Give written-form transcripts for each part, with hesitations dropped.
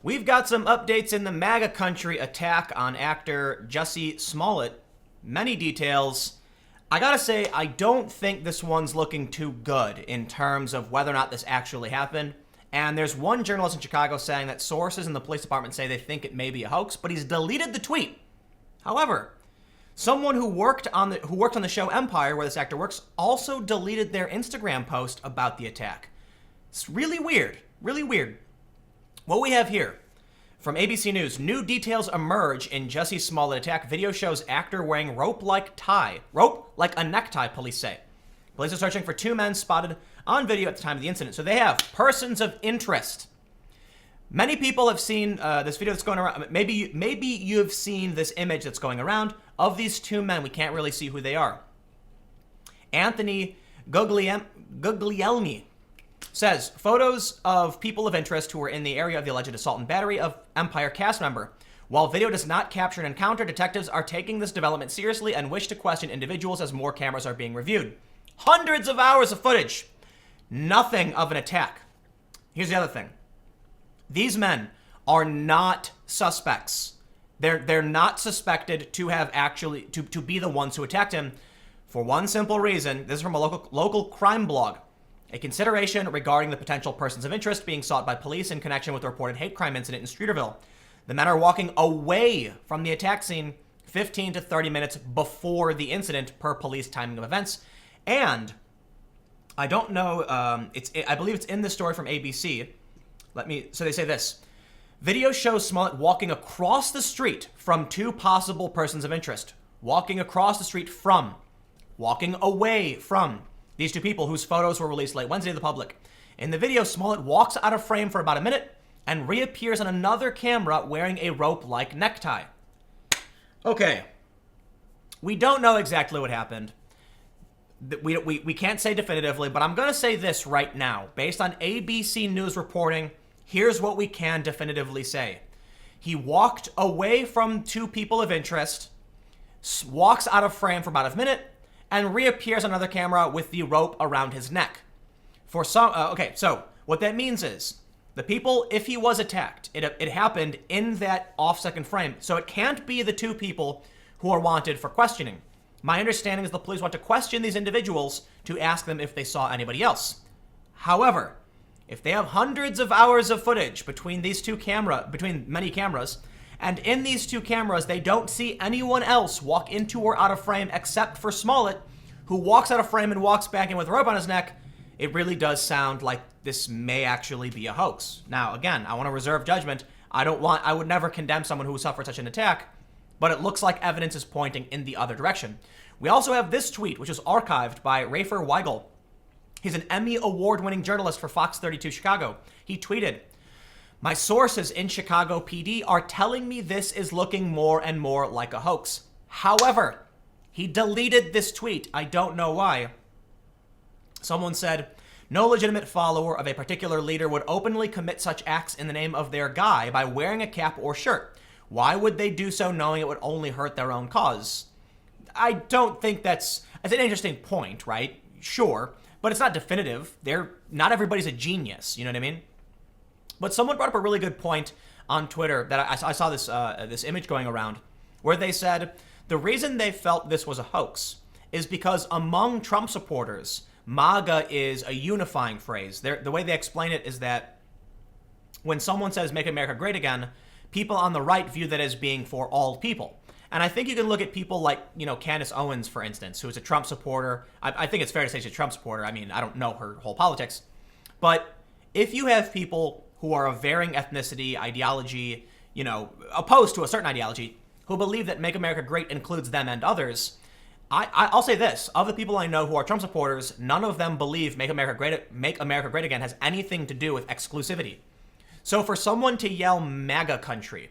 We've got some updates in the MAGA country attack on actor Jussie Smollett. Many details. I gotta say, I don't think this one's looking too good in terms of whether or not this actually happened. And there's one journalist in Chicago saying that sources in the police department say they think it may be a hoax, but he's deleted the tweet. However, someone who worked on the show Empire, where this actor works, also deleted their Instagram post about the attack. It's really weird. Really weird. What we have here from ABC News: new details emerge in Jussie Smollett attack. Video shows actor wearing rope like a necktie, police say. Police are searching for two men spotted on video at the time of the incident. So they have persons of interest. Many people have seen this video that's going around. Maybe you've seen this image that's going around of these two men. We can't really see who they are. Anthony Guglielmi says, photos of people of interest who were in the area of the alleged assault and battery of Empire cast member. While video does not capture an encounter, detectives are taking this development seriously and wish to question individuals as more cameras are being reviewed. Hundreds of hours of footage. Nothing of an attack. Here's the other thing. These men are not suspects. They're not suspected to have actually to be the ones who attacked him for one simple reason. This is from a local crime blog. A consideration regarding the potential persons of interest being sought by police in connection with the reported hate crime incident in Streeterville. The men are walking away from the attack scene 15 to 30 minutes before the incident per police timing of events. And I don't know, I believe it's in the story from ABC. So they say this. Video shows Smollett walking across the street from two possible persons of interest. Walking across the street from. Walking away from these two people whose photos were released late Wednesday to the public. In the video, Smollett walks out of frame for about a minute and reappears on another camera wearing a rope-like necktie. Okay. We don't know exactly what happened. We can't say definitively, but I'm going to say this right now. Based on ABC News reporting, here's what we can definitively say. He walked away from two people of interest, walks out of frame for about a minute, and reappears on another camera with the rope around his neck. For some, so what that means is the people, if he was attacked, it happened in that off-second frame, so it can't be the two people who are wanted for questioning. My understanding is the police want to question these individuals to ask them if they saw anybody else. However, if they have hundreds of hours of footage between many cameras, and in these two cameras, they don't see anyone else walk into or out of frame except for Smollett, who walks out of frame and walks back in with a rope on his neck, it really does sound like this may actually be a hoax. Now, again, I want to reserve judgment. I would never condemn someone who suffered such an attack, but it looks like evidence is pointing in the other direction. We also have this tweet, which was archived by Rafer Weigel. He's an Emmy award-winning journalist for Fox 32 Chicago. He tweeted, "My sources in Chicago PD are telling me this is looking more and more like a hoax." However, he deleted this tweet. I don't know why. Someone said, "No legitimate follower of a particular leader would openly commit such acts in the name of their guy by wearing a cap or shirt. Why would they do so knowing it would only hurt their own cause?" I don't think that's an interesting point, right? Sure, but it's not definitive. Not everybody's a genius, you know what I mean? But someone brought up a really good point on Twitter that I saw this image going around where they said the reason they felt this was a hoax is because among Trump supporters, MAGA is a unifying phrase. The way they explain it is that when someone says "Make America Great Again," people on the right view that as being for all people. And I think you can look at people like, Candace Owens, for instance, who is a Trump supporter. I think it's fair to say she's a Trump supporter. I mean, I don't know her whole politics. But if you have people who are of varying ethnicity, ideology, opposed to a certain ideology, who believe that Make America Great includes them and others, I'll say this. Of the people I know who are Trump supporters, none of them believe Make America Great Again has anything to do with exclusivity. So for someone to yell MAGA country,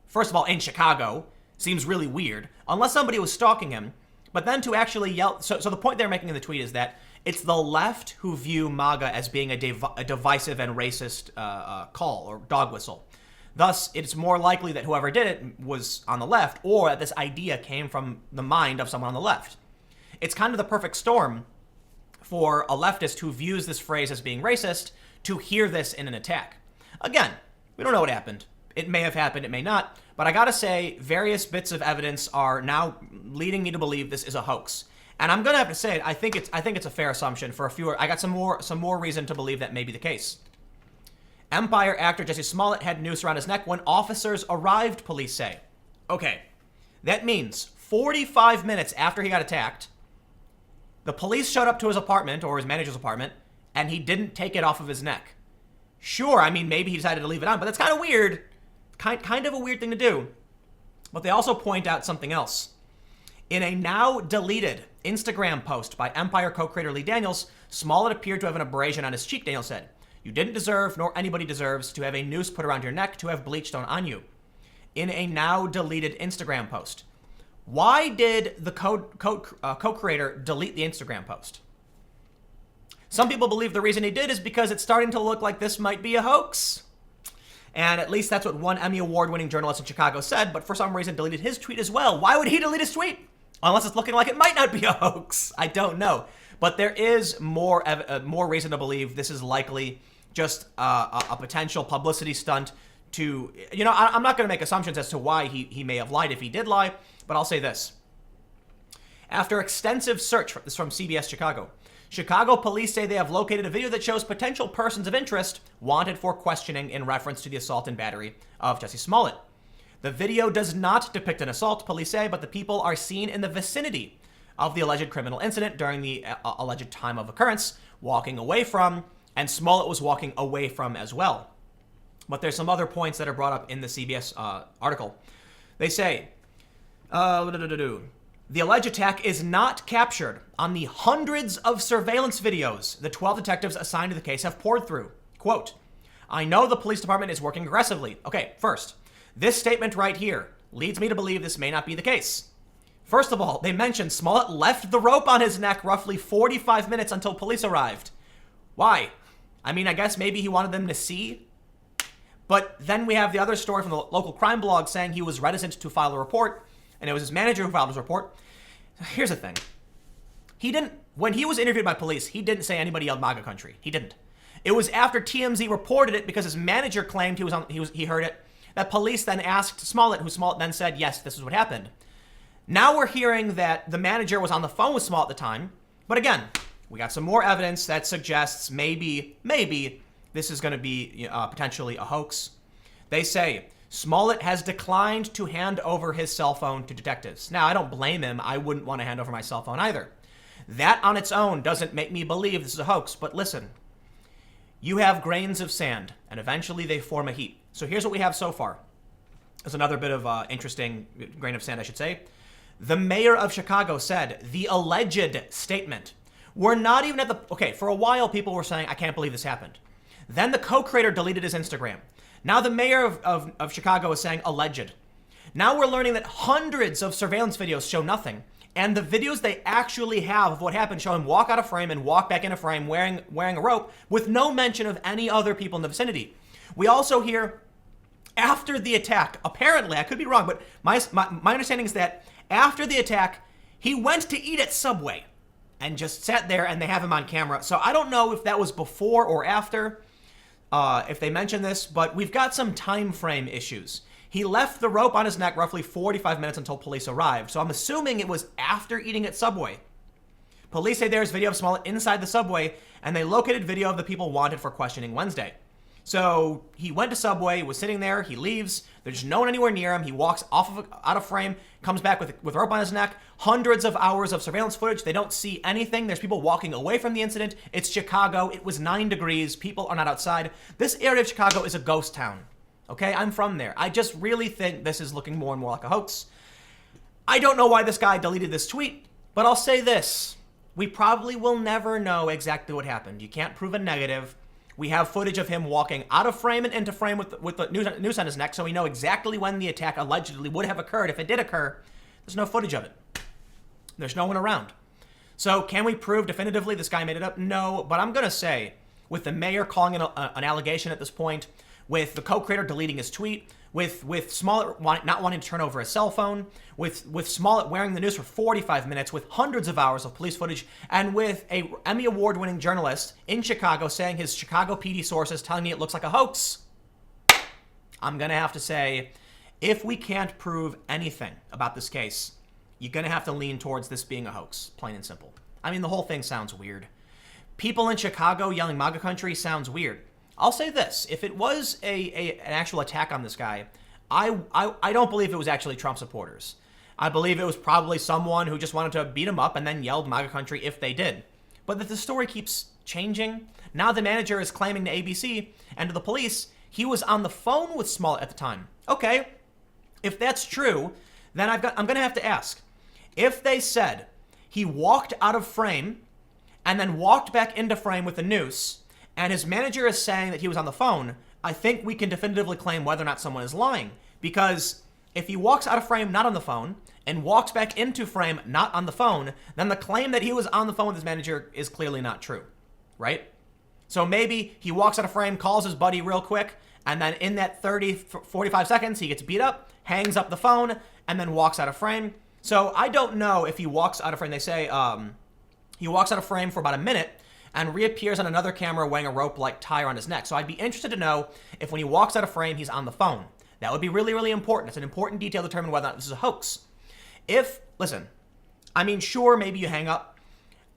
first of all, in Chicago, seems really weird, unless somebody was stalking him. But then to actually yell... So the point they're making in the tweet is that it's the left who view MAGA as being a divisive and racist call or dog whistle. Thus, it's more likely that whoever did it was on the left, or that this idea came from the mind of someone on the left. It's kind of the perfect storm for a leftist who views this phrase as being racist to hear this in an attack. Again, We don't know what happened. It may have happened, it may not. But I gotta say, various bits of evidence are now leading me to believe this is a hoax. And I'm gonna have to say it. I think it's a fair assumption for a few. I got some more reason to believe that may be the case. Empire actor Jesse Smollett had noose around his neck when officers arrived, police say. Okay, that means 45 minutes after he got attacked, the police showed up to his apartment, or his manager's apartment, and he didn't take it off of his neck. Sure, I mean, maybe he decided to leave it on, but that's kind of weird. Kind of a weird thing to do. But they also point out something else. In a now deleted Instagram post by Empire co-creator Lee Daniels, Smollett appeared to have an abrasion on his cheek, Daniels said. You didn't deserve, nor anybody deserves, to have a noose put around your neck, to have bleachstone on you. In a now deleted Instagram post. Why did the co-creator delete the Instagram post? Some people believe the reason he did is because it's starting to look like this might be a hoax. And at least that's what one Emmy Award-winning journalist in Chicago said, but for some reason deleted his tweet as well. Why would he delete his tweet? Unless it's looking like it might not be a hoax. I don't know. But there is more reason to believe this is likely just a potential publicity stunt to, I'm not going to make assumptions as to why he may have lied if he did lie, but I'll say this. After extensive search, this is from CBS Chicago, Chicago police say they have located a video that shows potential persons of interest wanted for questioning in reference to the assault and battery of Jesse Smollett. The video does not depict an assault, police say, but the people are seen in the vicinity of the alleged criminal incident during the alleged time of occurrence, walking away from, and Smollett was walking away from as well. But there's some other points that are brought up in the CBS article. They say, the alleged attack is not captured on the hundreds of surveillance videos the 12 detectives assigned to the case have poured through. Quote, I know the police department is working aggressively. Okay, first, this statement right here leads me to believe this may not be the case. First of all, they mentioned Smollett left the rope on his neck roughly 45 minutes until police arrived. Why? I mean, I guess maybe he wanted them to see. But then we have the other story from the local crime blog saying he was reticent to file a report, and it was his manager who filed his report. Here's the thing. When he was interviewed by police, he didn't say anybody yelled MAGA country. He didn't. It was after TMZ reported it because his manager claimed he heard it, that police then asked Smollett, who Smollett then said, yes, this is what happened. Now we're hearing that the manager was on the phone with Smollett at the time. But again, we got some more evidence that suggests maybe this is going to be potentially a hoax. They say Smollett has declined to hand over his cell phone to detectives. Now, I don't blame him. I wouldn't want to hand over my cell phone either. That on its own doesn't make me believe this is a hoax. But listen, you have grains of sand, and eventually they form a heap. So here's what we have so far. There's another bit of interesting grain of sand, I should say. The mayor of Chicago said the alleged statement. We're not even at the... Okay, for a while, people were saying, I can't believe this happened. Then the co-creator deleted his Instagram. Now the mayor of Chicago is saying alleged. Now we're learning that hundreds of surveillance videos show nothing. And the videos they actually have of what happened show him walk out of frame and walk back in a frame wearing a rope with no mention of any other people in the vicinity. We also hear after the attack, apparently, I could be wrong, but my understanding is that after the attack, he went to eat at Subway and just sat there and they have him on camera. So I don't know if that was before or after, if they mentioned this, but we've got some time frame issues. He left the rope on his neck roughly 45 minutes until police arrived. So I'm assuming it was after eating at Subway. Police say there's video of Smollett inside the Subway, and they located video of the people wanted for questioning Wednesday. So he went to Subway, was sitting there, he leaves, there's no one anywhere near him, he walks out of frame, comes back with rope on his neck, hundreds of hours of surveillance footage, they don't see anything, there's people walking away from the incident, it's Chicago, it was 9 degrees, people are not outside. This area of Chicago is a ghost town, okay? I'm from there. I just really think this is looking more and more like a hoax. I don't know why this guy deleted this tweet, but I'll say this. We probably will never know exactly what happened. You can't prove a negative. We have footage of him walking out of frame and into frame with the noose on his neck, so we know exactly when the attack allegedly would have occurred. If it did occur, there's no footage of it. There's no one around. So can we prove definitively this guy made it up? No, but I'm going to say, with the mayor calling it an allegation at this point, with the co-creator deleting his tweet, with Smollett not wanting to turn over his cell phone, with Smollett wearing the noose for 45 minutes, with hundreds of hours of police footage, and with a Emmy Award-winning journalist in Chicago saying his Chicago PD sources telling me it looks like a hoax. I'm going to have to say, if we can't prove anything about this case, you're going to have to lean towards this being a hoax, plain and simple. I mean, the whole thing sounds weird. People in Chicago yelling MAGA country sounds weird. I'll say this, if it was an actual attack on this guy, I don't believe it was actually Trump supporters. I believe it was probably someone who just wanted to beat him up and then yelled MAGA country if they did. But that the story keeps changing. Now the manager is claiming to ABC and to the police he was on the phone with Smollett at the time. Okay, if that's true, then I'm going to have to ask. If they said he walked out of frame and then walked back into frame with a noose, and his manager is saying that he was on the phone, I think we can definitively claim whether or not someone is lying. Because if he walks out of frame not on the phone and walks back into frame not on the phone, then the claim that he was on the phone with his manager is clearly not true, right? So maybe he walks out of frame, calls his buddy real quick, and then in that 45 seconds, he gets beat up, hangs up the phone, and then walks out of frame. So I don't know if he walks out of frame. They say he walks out of frame for about a minute and reappears on another camera wearing a rope-like tie around his neck. So I'd be interested to know if when he walks out of frame, he's on the phone. That would be really, really important. It's an important detail to determine whether or not this is a hoax. Listen, I mean, sure, maybe you hang up.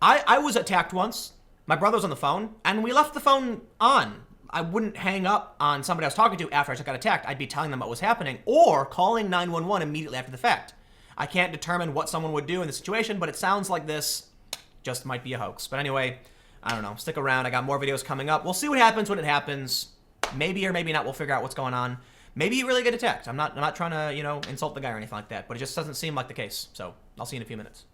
I was attacked once. My brother was on the phone, and we left the phone on. I wouldn't hang up on somebody I was talking to after I just got attacked. I'd be telling them what was happening or calling 911 immediately after the fact. I can't determine what someone would do in the situation, but it sounds like this just might be a hoax. But anyway, I don't know. Stick around. I got more videos coming up. We'll see what happens when it happens. Maybe or maybe not. We'll figure out what's going on. Maybe you really get attacked. I'm not trying to, insult the guy or anything like that, but it just doesn't seem like the case. So I'll see you in a few minutes.